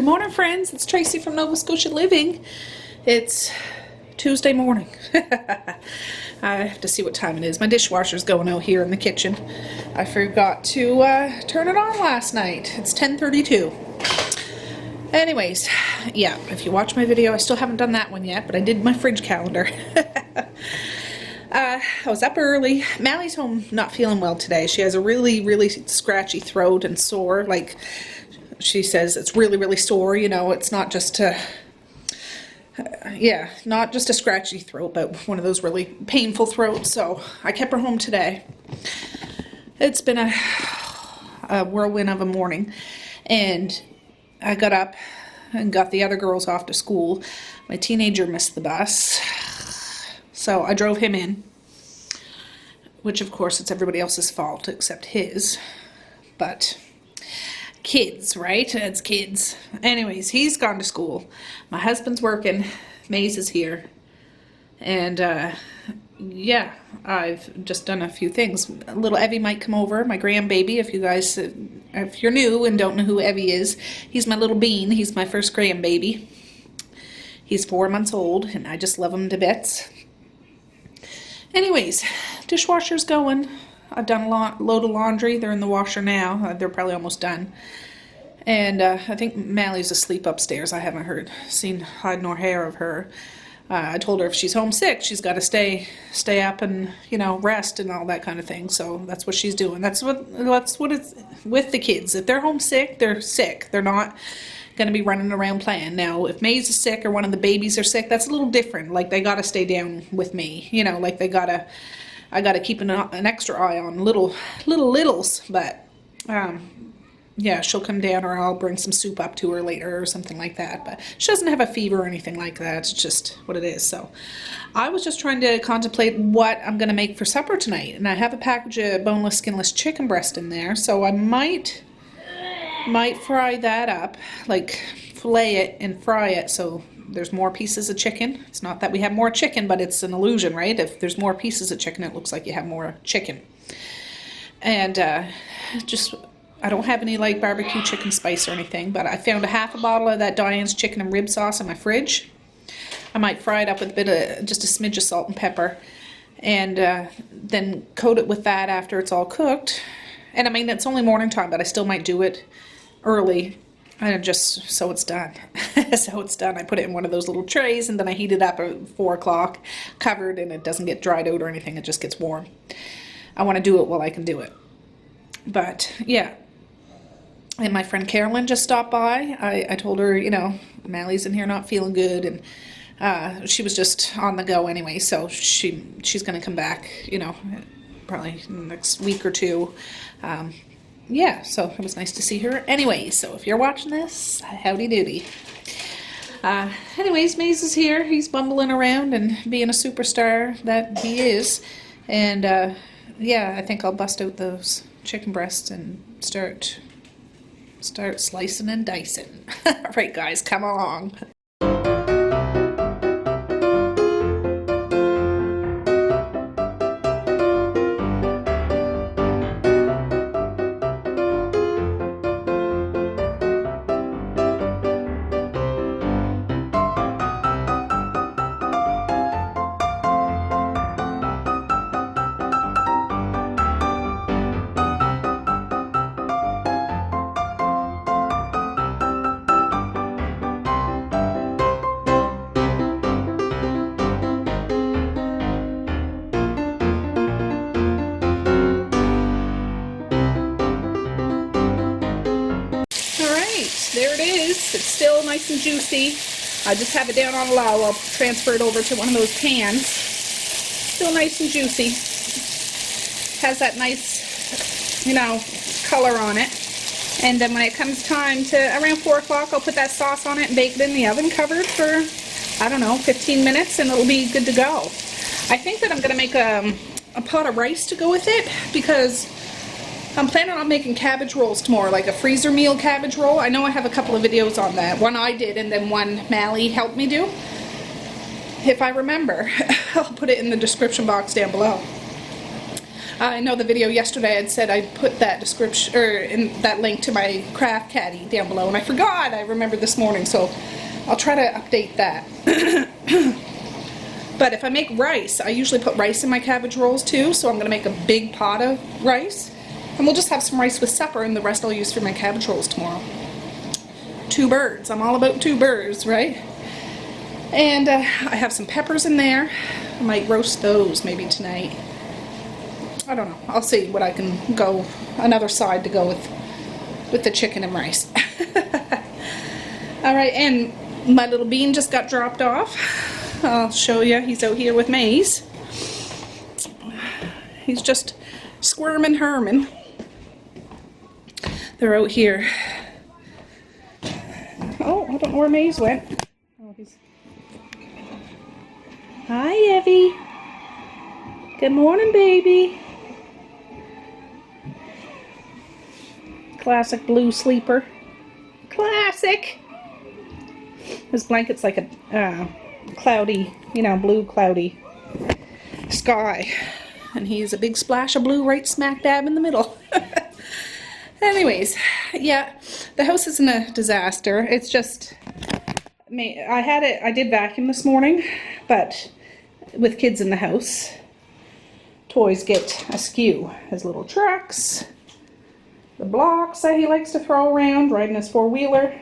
Good morning, friends. It's Tracey from Nova Scotia Living. It's Tuesday morning. I have to see what time it is. My dishwasher's going out here in the kitchen. I forgot to turn it on last night. It's 10:32. Anyways, yeah, if you watch my video, I still haven't done that one yet, but I did my fridge calendar. I was up early. Mally's home not feeling well today. She has a really scratchy throat and sore. Like, she says it's really sore, you know. It's not just not just a scratchy throat, but one of those really painful throats. So I kept her home today. It's been a whirlwind of a morning, and I got up and got the other girls off to school. My teenager missed the bus, so I drove him in, which of course it's everybody else's fault except his, but kids, right? It's kids. Anyways, he's gone to school. My husband's working. Maze is here. And yeah, I've just done a few things. Little Evie might come over, my grandbaby. If you guys, if you're new and don't know who Evie is, he's my little bean. He's my first grandbaby. He's 4 months old, and I just love him to bits. Anyways, dishwasher's going. I've done a load of laundry. They're in the washer now. They're probably almost done. And I think Mally's asleep upstairs. I haven't seen hide nor hair of her. I told her if she's homesick, she's got to stay up and, you know, rest and all that kind of thing. So that's what she's doing. That's what it's with the kids. If they're homesick, they're sick. They're not going to be running around playing. Now, if Maze is sick or one of the babies are sick, that's a little different. Like, they got to stay down with me. You know, like I got to keep an extra eye on littles, but yeah, she'll come down, or I'll bring some soup up to her later or something like that. But she doesn't have a fever or anything like that. It's just what it is. So I was just trying to contemplate what I'm going to make for supper tonight, and I have a package of boneless, skinless chicken breast in there, so I might fry that up, like fillet it and fry it so there's more pieces of chicken. It's not that we have more chicken, but it's an illusion, right? If there's more pieces of chicken, it looks like you have more chicken. And I don't have any like barbecue chicken spice or anything, but I found a half a bottle of that Diane's chicken and rib sauce in my fridge. I might fry it up with a bit of, just a smidge of salt and pepper, and then coat it with that after it's all cooked. And I mean, it's only morning time, but I still might do it early. And just so it's done. So it's done. I put it in one of those little trays, and then I heat it up at 4 o'clock, covered, and it doesn't get dried out or anything. It just gets warm. I want to do it while I can do it. But yeah. And my friend Carolyn just stopped by. I told her, you know, Mally's in here not feeling good, and she was just on the go anyway. So she's going to come back, you know, probably next week or two. Yeah, so it was nice to see her. Anyway, so if you're watching this, howdy doody. Anyways, Maze is here. He's bumbling around and being a superstar that he is. And yeah, I think I'll bust out those chicken breasts and start slicing and dicing. All right, guys, come along. There it is. It's still nice and juicy. I just have it down on low. I'll transfer it over to one of those pans. Still nice and juicy. Has that nice, you know, color on it. And then when it comes time to, around 4 o'clock, I'll put that sauce on it and bake it in the oven covered for, I don't know, 15 minutes, and it'll be good to go. I think that I'm going to make a pot of rice to go with it, because I'm planning on making cabbage rolls tomorrow, like a freezer meal cabbage roll. I know I have a couple of videos on that. One I did, and then one Mally helped me do. If I remember, I'll put it in the description box down below. I know the video yesterday had said I put that description, or in that link to my craft caddy down below, and I forgot. I remembered this morning, so I'll try to update that. But if I make rice, I usually put rice in my cabbage rolls too, so I'm going to make a big pot of rice. And we'll just have some rice with supper, and the rest I'll use for my cabbage rolls tomorrow. 2 birds. I'm all about 2 birds, right? And I have some peppers in there. I might roast those maybe tonight. I don't know. I'll see what I can go, another side to go with the chicken and rice. Alright, and my little bean just got dropped off. I'll show you. He's out here with Maze. He's just squirming Herman. They're out here. Oh, I don't know where Maze went. Oh, he's... Hi, Evie. Good morning, baby. Classic blue sleeper. Classic. His blanket's like a cloudy, you know, blue cloudy sky. And he's a big splash of blue right smack dab in the middle. Anyways, yeah, the house isn't a disaster. It's just, I did vacuum this morning, but with kids in the house, toys get askew. His little trucks, the blocks that he likes to throw around, riding his 4-wheeler.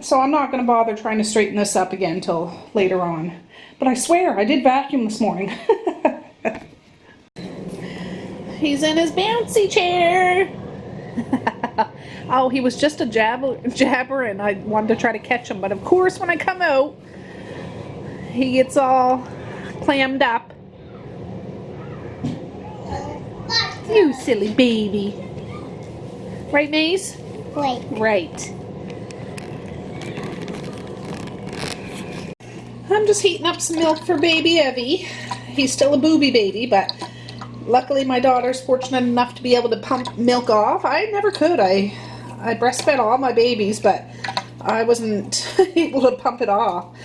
So I'm not going to bother trying to straighten this up again until later on. But I swear, I did vacuum this morning. He's in his bouncy chair. Oh, he was just a jabber, and I wanted to try to catch him. But of course, when I come out, he gets all clammed up. You silly baby. Right, Maze? Right. Right. I'm just heating up some milk for baby Evie. He's still a booby baby, but luckily my daughter's fortunate enough to be able to pump milk off. I never could. I breastfed all my babies, but I wasn't able to pump it off.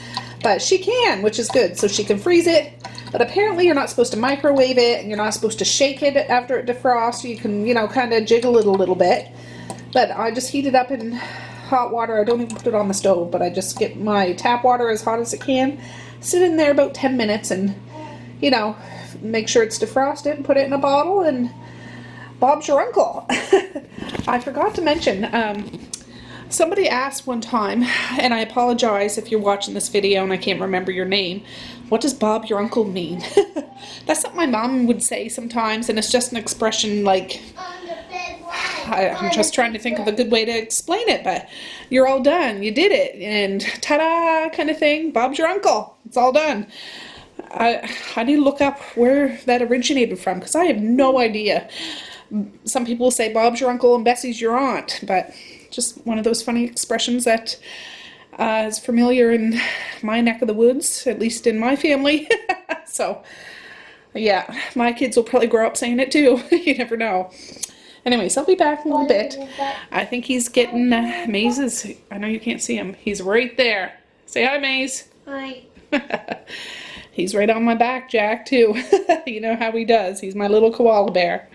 But she can, which is good. So she can freeze it, but apparently you're not supposed to microwave it, and you're not supposed to shake it after it defrosts. You can, you know, kind of jiggle it a little bit. But I just heat it up in hot water. I don't even put it on the stove, but I just get my tap water as hot as it can, sit in there about 10 minutes, and, you know, make sure it's defrosted and put it in a bottle, and Bob's your uncle. I forgot to mention, somebody asked one time, and I apologize if you're watching this video and I can't remember your name, what does Bob your uncle mean? That's something my mom would say sometimes, and it's just an expression like, I'm just trying to think of a good way to explain it, but you're all done, you did it, and ta-da kind of thing, Bob's your uncle, it's all done. I need to look up where that originated from, because I have no idea. Some people say Bob's your uncle and Bessie's your aunt, but just one of those funny expressions that is familiar in my neck of the woods, at least in my family. So, yeah, my kids will probably grow up saying it too. You never know. Anyways, I'll be back in a little bit. I think he's getting Maze's. I know you can't see him. He's right there. Say hi, Maze. Hi. He's right on my back, Jack, too. You know how he does. He's my little koala bear.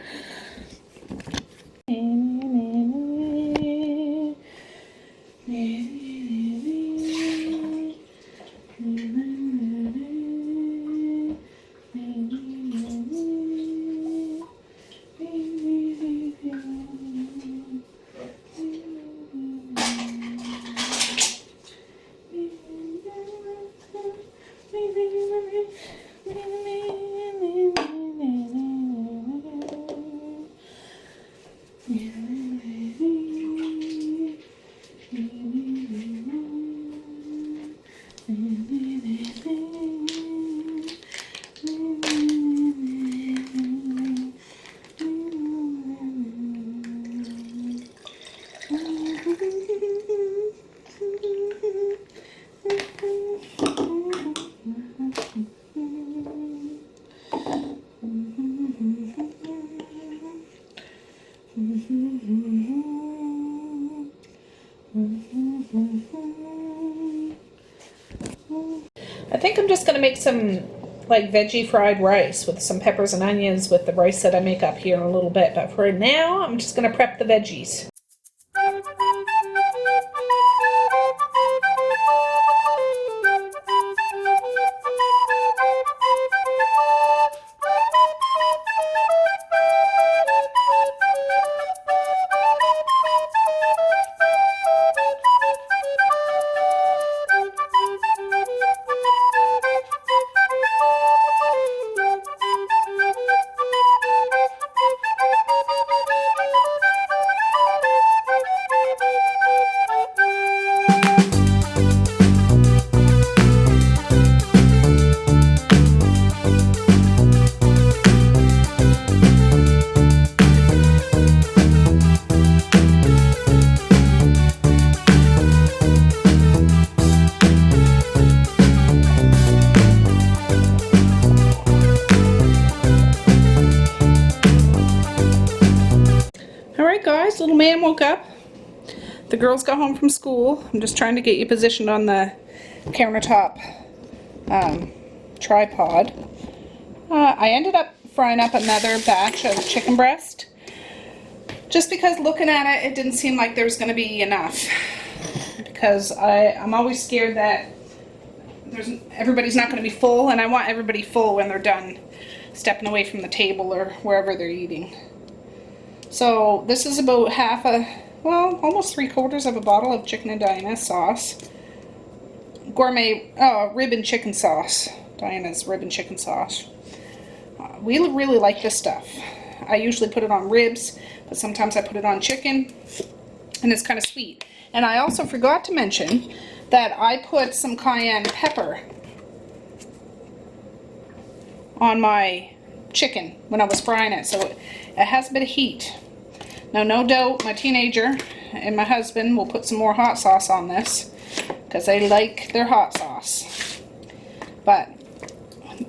I think I'm just going to make some like veggie fried rice with some peppers and onions with the rice that I make up here in a little bit. But for now, I'm just gonna prep the veggies. Alright guys, little man woke up. The girls got home from school. I'm just trying to get you positioned on the countertop tripod. I ended up frying up another batch of chicken breast. Just because looking at it, it didn't seem like there was going to be enough. Because I'm always scared that everybody's not going to be full, and I want everybody full when they're done stepping away from the table or wherever they're eating. So this is about almost 3/4 of a bottle of Chicken and Diana sauce. Gourmet rib and chicken sauce. Diana's rib and chicken sauce. We really like this stuff. I usually put it on ribs, but sometimes I put it on chicken, and it's kind of sweet. And I also forgot to mention that I put some cayenne pepper on my chicken when I was frying it, so it has a bit of heat. Now, no doubt my teenager and my husband will put some more hot sauce on this because they like their hot sauce. But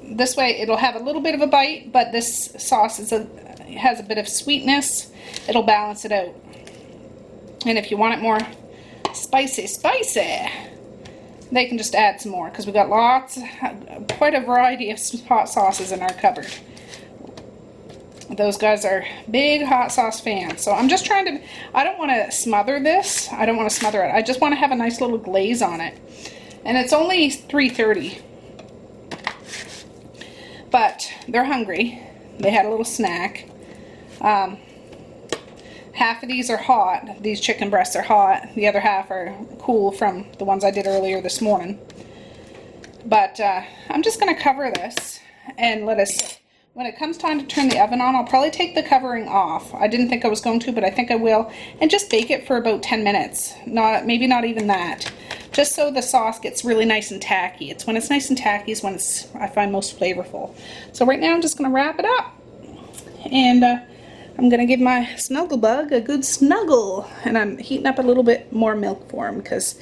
this way it'll have a little bit of a bite, but this sauce has a bit of sweetness. It'll balance it out. And if you want it more spicy, they can just add some more, because we got quite a variety of hot sauces in our cupboard. Those guys are big hot sauce fans. So I'm just trying to, I don't want to smother this. I don't want to smother it. I just want to have a nice little glaze on it. And it's only 3:30. But they're hungry. They had a little snack. Half of these are hot. These chicken breasts are hot. The other half are cool from the ones I did earlier this morning. But I'm just going to cover this and let us sit. When it comes time to turn the oven on, I'll probably take the covering off. I didn't think I was going to, but I think I will. And just bake it for about 10 minutes. Maybe not even that. Just so the sauce gets really nice and tacky. It's when it's nice and tacky is when I find most flavorful. So right now I'm just going to wrap it up. And I'm going to give my snuggle bug a good snuggle. And I'm heating up a little bit more milk for him, because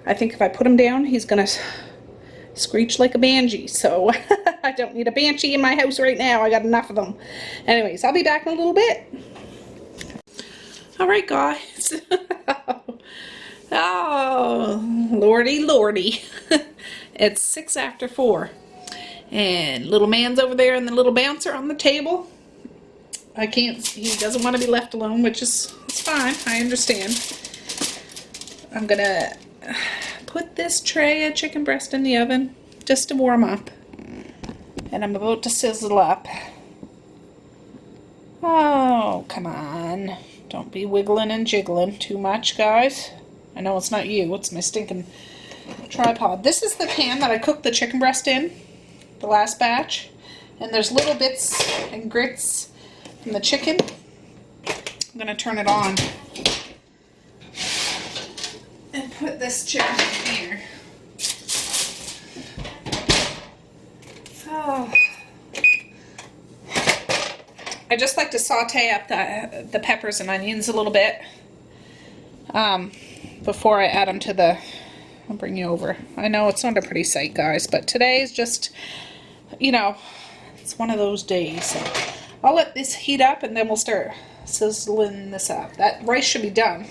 I think if I put him down, he's going to screech like a banshee. So I don't need a banshee in my house right now. I got enough of them. Anyways, I'll be back in a little bit. Alright guys. Oh, lordy. It's 6 after 4. And little man's over there and the little bouncer on the table. He doesn't want to be left alone, which is fine. I understand. I'm gonna put this tray of chicken breast in the oven just to warm up. And I'm about to sizzle up. Oh, come on. Don't be wiggling and jiggling too much, guys. I know it's not you, it's my stinking tripod. This is the pan that I cooked the chicken breast in, the last batch. And there's little bits and grits from the chicken. I'm going to turn it on and put this chicken in here. Oh. I just like to saute up the peppers and onions a little bit before I add them to the, I'll bring you over. I know it's not a pretty sight, guys, but today's just, you know, it's one of those days. So I'll let this heat up and then we'll start sizzling this up. That rice should be done.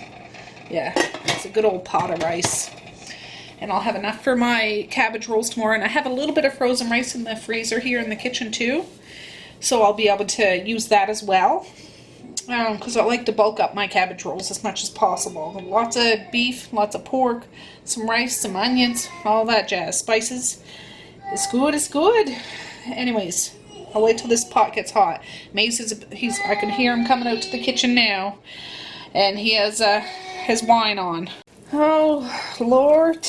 Yeah, it's a good old pot of rice. and I'll have enough for my cabbage rolls tomorrow. And I have a little bit of frozen rice in the freezer here in the kitchen too, so I'll be able to use that as well. Because I like to bulk up my cabbage rolls as much as possible. Lots of beef, lots of pork, some rice, some onions, all that jazz. Spices. It's good, it's good. Anyways, I'll wait till this pot gets hot. Maze I can hear him coming out to the kitchen now. And he has his wine on. Oh, Lord.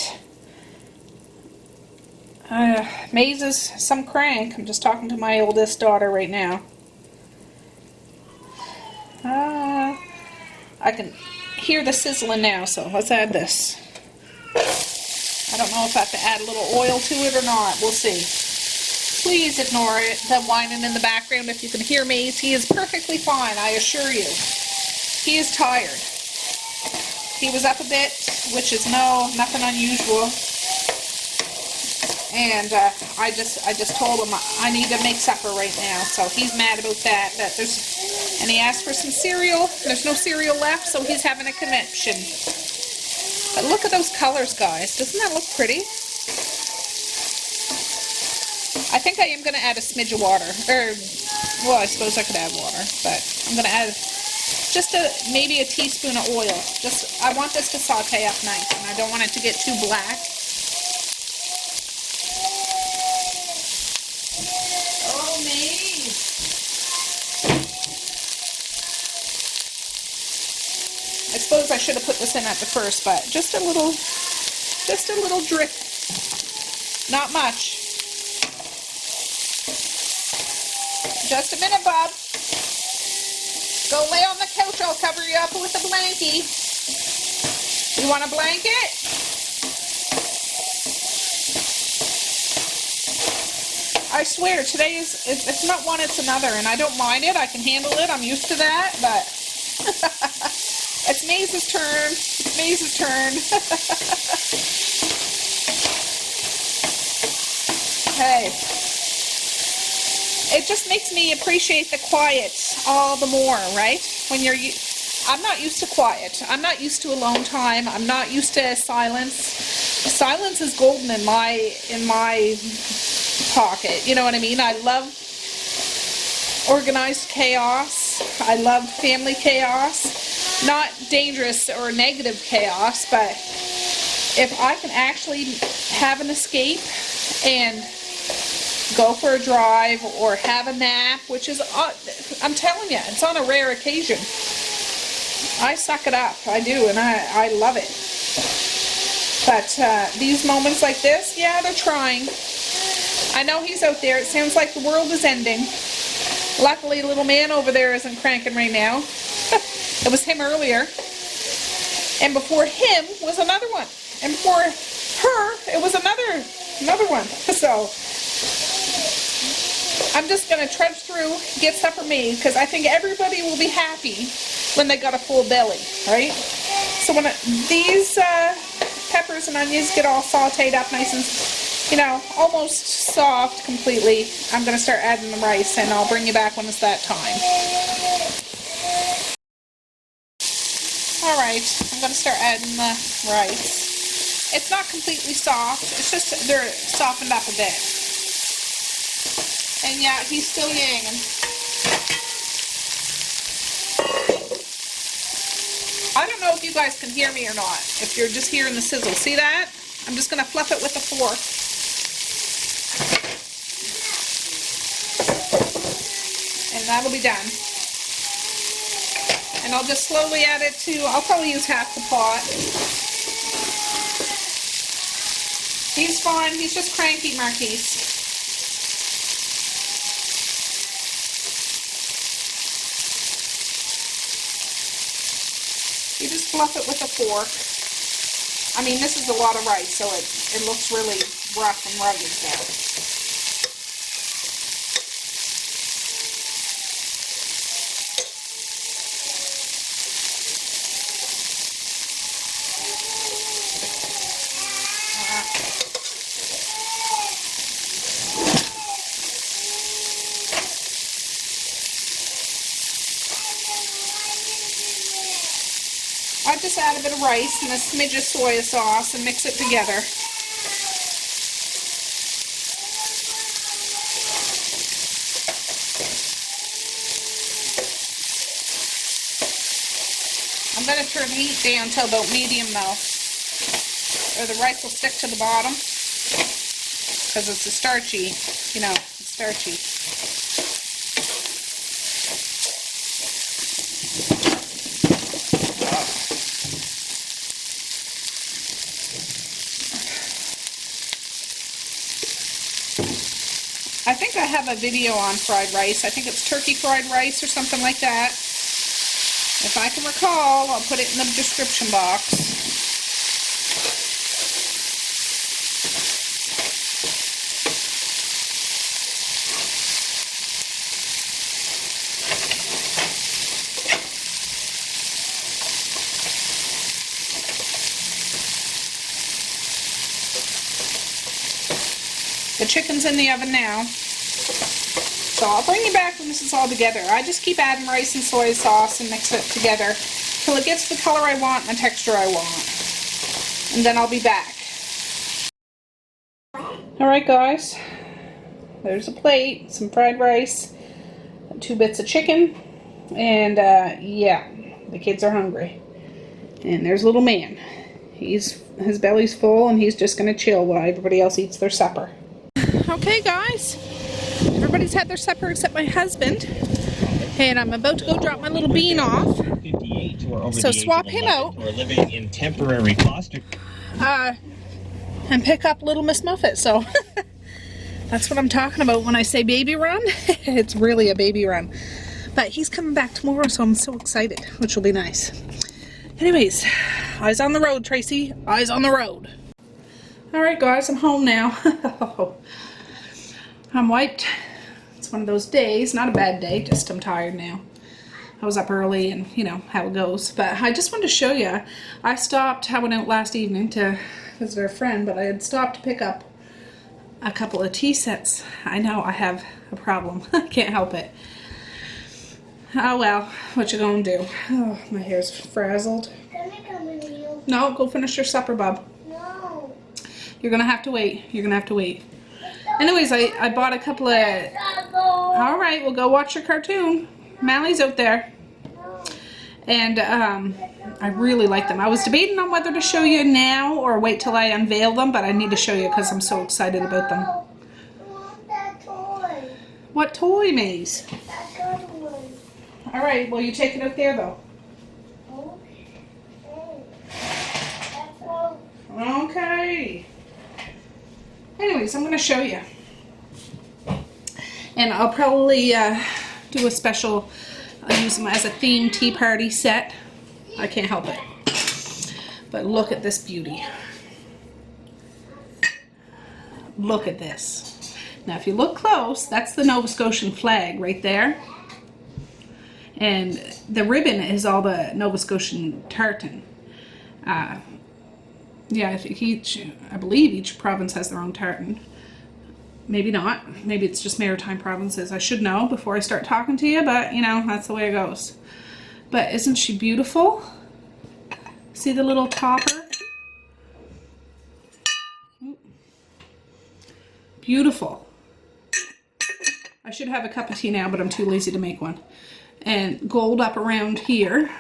Maze is some crank. I'm just talking to my oldest daughter right now. I can hear the sizzling now, so let's add this. I don't know if I have to add a little oil to it or not. We'll see. Please ignore it, the whining in the background. If you can hear Maze, he is perfectly fine, I assure you. He is tired. He was up a bit, which is nothing unusual. And I just told him I need to make supper right now, so he's mad about that. And he asked for some cereal. There's no cereal left, so he's having a conniption. But look at those colors, guys. Doesn't that look pretty? I think I am going to add a smidge of water. Well, I suppose I could add water, but I'm going to add just maybe a teaspoon of oil. I want this to saute up nice, and I don't want it to get too black. I suppose I should have put this in at the first, but just a little drip. Not much. Just a minute, Bob. Go lay on the couch, I'll cover you up with a blankie. You want a blanket? I swear, today it's not one, it's another, and I don't mind it. I can handle it. I'm used to that, but it's Maze's turn. It's Maze's turn. Hey. It just makes me appreciate the quiet all the more, right? I'm not used to quiet. I'm not used to alone time. I'm not used to silence. Silence is golden in my pocket. You know what I mean? I love organized chaos. I love family chaos. Not dangerous or negative chaos, but if I can actually have an escape and go for a drive or have a nap, which is, I'm telling you, it's on a rare occasion. I suck it up. I do, and I love it. But these moments like this, yeah, they're trying. I know he's out there. It sounds like the world is ending. Luckily, little man over there isn't cranking right now. It was him earlier. And before him was another one. And before her, it was another one. So I'm just going to trudge through, get supper made, because I think everybody will be happy when they got a full belly, right? So when these peppers and onions get all sauteed up nice and, almost soft completely, I'm going to start adding the rice, and I'll bring you back when it's that time. Alright, I'm going to start adding the rice. It's not completely soft, it's just they're softened up a bit. And yeah, he's still yanging. I don't know if you guys can hear me or not, if you're just hearing the sizzle. See that? I'm just going to fluff it with a fork. And that'll be done. And I'll just slowly add it to, I'll probably use half the pot. He's fine, he's just cranky, Marquise. You just fluff it with a fork. I mean, this is a lot of rice, so it looks really rough and rugged now. I just add a bit of rice and a smidge of soy sauce and mix it together. I'm going to turn the heat down to about medium though, or the rice will stick to the bottom because it's a starchy, you know, it's starchy. I think I have a video on fried rice. I think it's turkey fried rice or something like that. If I can recall, I'll put it in the description box. The chicken's in the oven now. So I'll bring you back when this is all together. I just keep adding rice and soy sauce and mix it together till it gets the color I want and the texture I want. And then I'll be back. Alright guys, there's a plate, some fried rice, 2 bits of chicken, and yeah, the kids are hungry. And there's little man. His belly's full and he's just gonna chill while everybody else eats their supper. Okay guys, everybody's had their supper except my husband, and I'm about to go drop my little bean off. So swap him out living in temporary foster and pick up little Miss Muffet. So that's what I'm talking about when I say baby run. It's really a baby run, but he's coming back tomorrow, so I'm so excited, which will be nice. Anyways, eyes on the road, Tracy, eyes on the road. All right guys, I'm home now. I'm wiped. It's one of those days, not a bad day, just I'm tired now. I was up early and you know how it goes. But I just wanted to show you, I stopped, I went out last evening to visit a friend, but I had stopped to pick up a couple of tea sets. I know I have a problem. I can't help it. Oh well, what you gonna do? Oh, my hair's frazzled. Can I come with you? No, go finish your supper, bub. No. You're gonna have to wait. You're gonna have to wait. Anyways, I bought a couple of... Alright, we'll go watch your cartoon. Mally's out there. And I really like them. I was debating on whether to show you now or wait till I unveil them, but I need to show you because I'm so excited about them. I want that toy. What toy, Maze? That good one. Alright, well you take it out there though. That's all. Okay. Anyways, I'm going to show you. And I'll probably do a special, I'll use them as a themed tea party set. I can't help it. But look at this beauty. Look at this. Now if you look close, that's the Nova Scotian flag right there. And the ribbon is all the Nova Scotian tartan. Yeah, I think I believe each province has their own tartan. Maybe not. Maybe it's just maritime provinces. I should know before I start talking to you, but you know, that's the way it goes. But isn't she beautiful? See the little topper? Beautiful. I should have a cup of tea now, but I'm too lazy to make one. And gold up around here.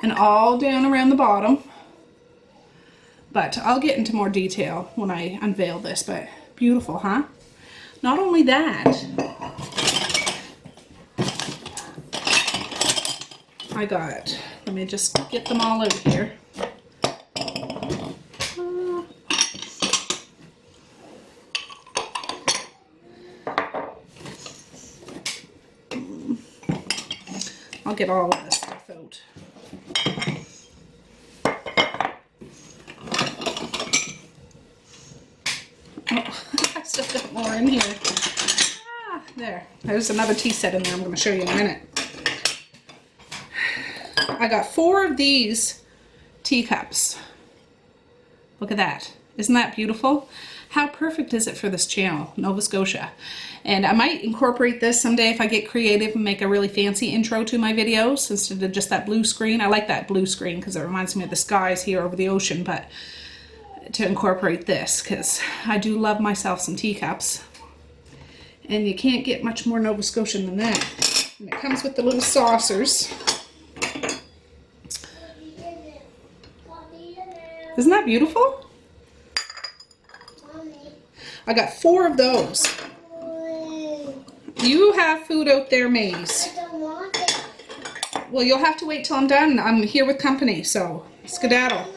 And all down around the bottom. But I'll get into more detail when I unveil this, but beautiful, huh? Not only that, I got, let me just get them all out here. I'll get all of this stuff out. I still got more in here. There's another tea set in there I'm going to show you in a minute. I got 4 of these teacups. Look at that. Isn't that beautiful? How perfect is it for this channel, Nova Scotia? And I might incorporate this someday if I get creative and make a really fancy intro to my videos instead of just that blue screen. I like that blue screen because it reminds me of the skies here over the ocean, but to incorporate this because I do love myself some teacups. And you can't get much more Nova Scotian than that. And it comes with the little saucers. Isn't that beautiful? I got 4 of those. You have food out there, Maze. I don't want it. Well, you'll have to wait till I'm done. I'm here with company, so skedaddle.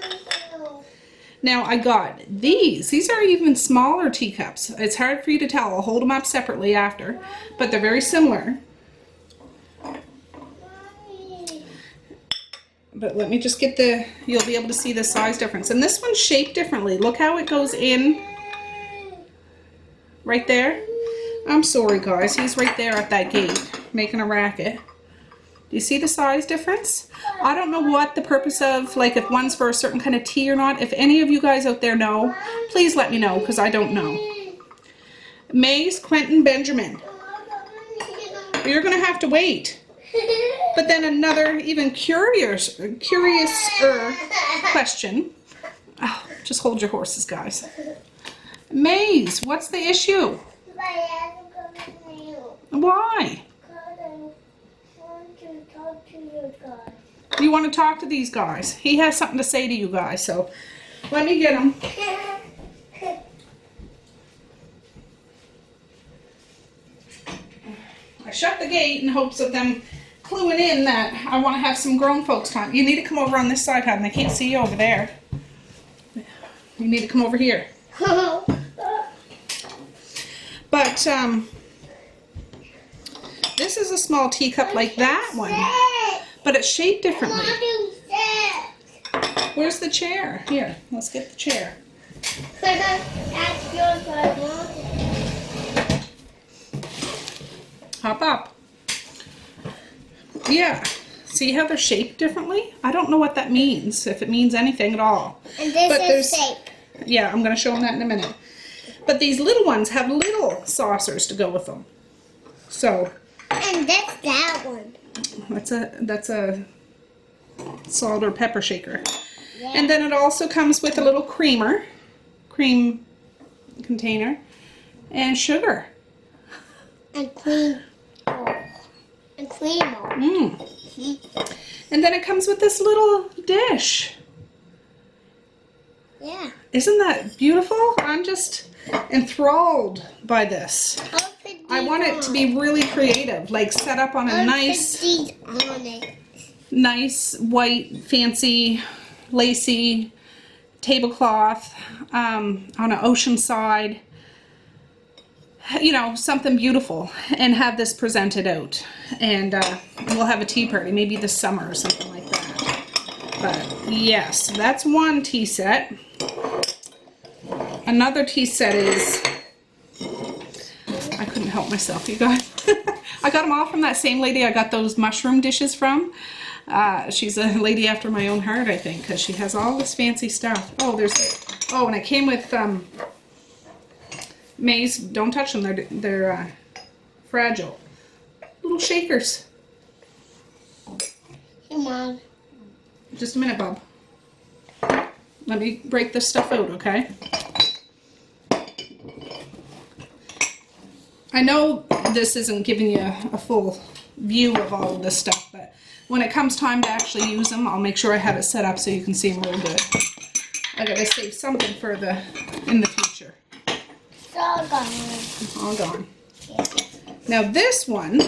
Now, I got these. These are even smaller teacups. It's hard for you to tell. I'll hold them up separately after, but they're very similar. But let me just get the, you'll be able to see the size difference. And this one's shaped differently. Look how it goes in right there. I'm sorry, guys. He's right there at that gate making a racket. Do you see the size difference? I don't know what the purpose of, like if one's for a certain kind of tea or not. If any of you guys out there know, please let me know because I don't know. Maze, Quentin, Benjamin. You're going to have to wait. But then another even curiouser question. Oh, just hold your horses, guys. Maze, what's the issue? Why? You want to talk to these guys? He has something to say to you guys, so let me get him. I shut the gate in hopes of them cluing in that I want to have some grown folks time. You need to come over on this side, hon. They can't see you over there. You need to come over here. But this is a small teacup like that one, but it's shaped differently. Where's the chair? Here, let's get the chair. Hop up. Yeah. See how they're shaped differently? I don't know what that means, if it means anything at all. And this is shape. Yeah, I'm going to show them that in a minute. But these little ones have little saucers to go with them. So. And that's that one. That's a salt or pepper shaker. Yeah. And then it also comes with a little cream container, and sugar. And cream. And cream. And then it comes with this little dish. Yeah. Isn't that beautiful? I'm just enthralled by this. I want it to be really creative, like set up on a nice white, fancy, lacy tablecloth on an ocean side. You know, something beautiful, and have this presented out. And we'll have a tea party, maybe this summer or something like that. But yes, that's one tea set. Another tea set is, I couldn't help myself, you guys. I got them all from that same lady I got those mushroom dishes from. She's a lady after my own heart, I think, because she has all this fancy stuff. Oh, and it came with, Maze, don't touch them, they're fragile. Little shakers. Hey, Mom. Just a minute, Bob. Let me break this stuff out, okay? I know this isn't giving you a full view of all of this stuff, but when it comes time to actually use them, I'll make sure I have it set up so you can see them real good. I gotta save something for in the future. It's all gone. All gone. Yeah. Now this one,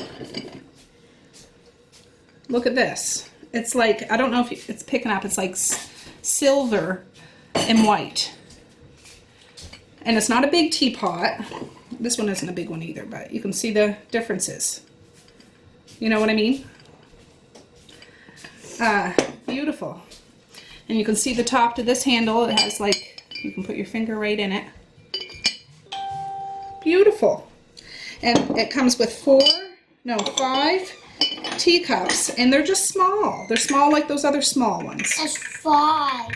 look at this. It's like, I don't know if it's picking up, it's like silver and white. And it's not a big teapot. This one isn't a big one either, but you can see the differences. You know what I mean? Beautiful. And you can see the top to this handle. It has like, you can put your finger right in it. Beautiful. And it comes with 5 teacups, and they're just small. They're small like those other small ones. That's 5.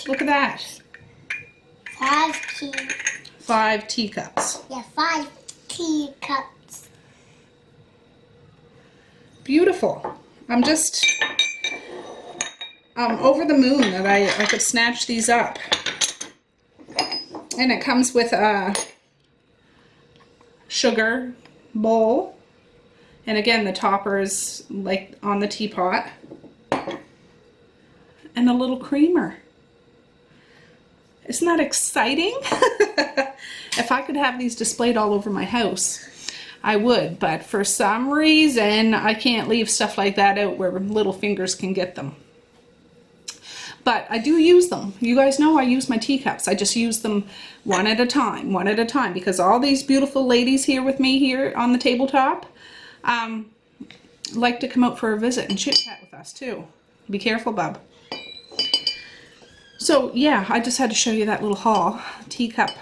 Look at that. 5 tea. 5 teacups. Yeah, 5 teacups. Beautiful. I'm just over the moon that I could snatch these up. And it comes with a sugar bowl. And again, the topper is like on the teapot. And a little creamer. Isn't that exciting? If I could have these displayed all over my house, I would. But for some reason, I can't leave stuff like that out where little fingers can get them. But I do use them. You guys know I use my teacups. I just use them one at a time, because all these beautiful ladies here with me here on the tabletop like to come out for a visit and chit chat with us too. Be careful, bub. So yeah, I just had to show you that little haul. Teapot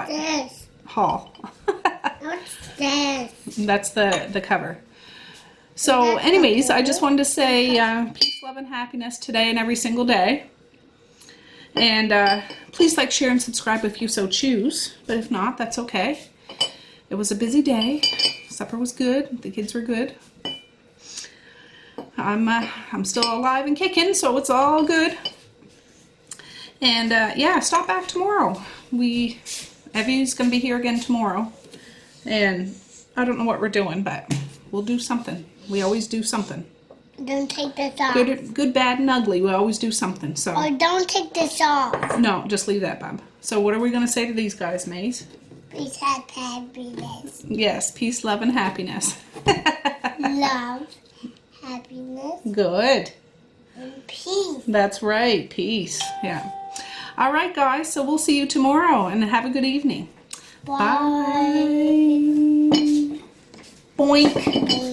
This. haul. What's this? That's the cover. So anyways, I just wanted to say peace, love, and happiness today and every single day. And please like, share, and subscribe if you so choose. But if not, that's okay. It was a busy day. Supper was good. The kids were good. I'm still alive and kicking, so it's all good. And yeah, stop back tomorrow. Evie's gonna be here again tomorrow. And I don't know what we're doing, but we'll do something. We always do something. Don't take this off. Good, bad, and ugly. We always do something. So Or don't take this off. no, just leave that, Bob. So what are we gonna say to these guys, Maze? Please have happiness. Yes, peace, love, and happiness. Love, happiness, Good. and peace. That's right. Peace. Yeah. All right, guys. So we'll see you tomorrow, and have a good evening. Bye. Bye. Boink. Bye.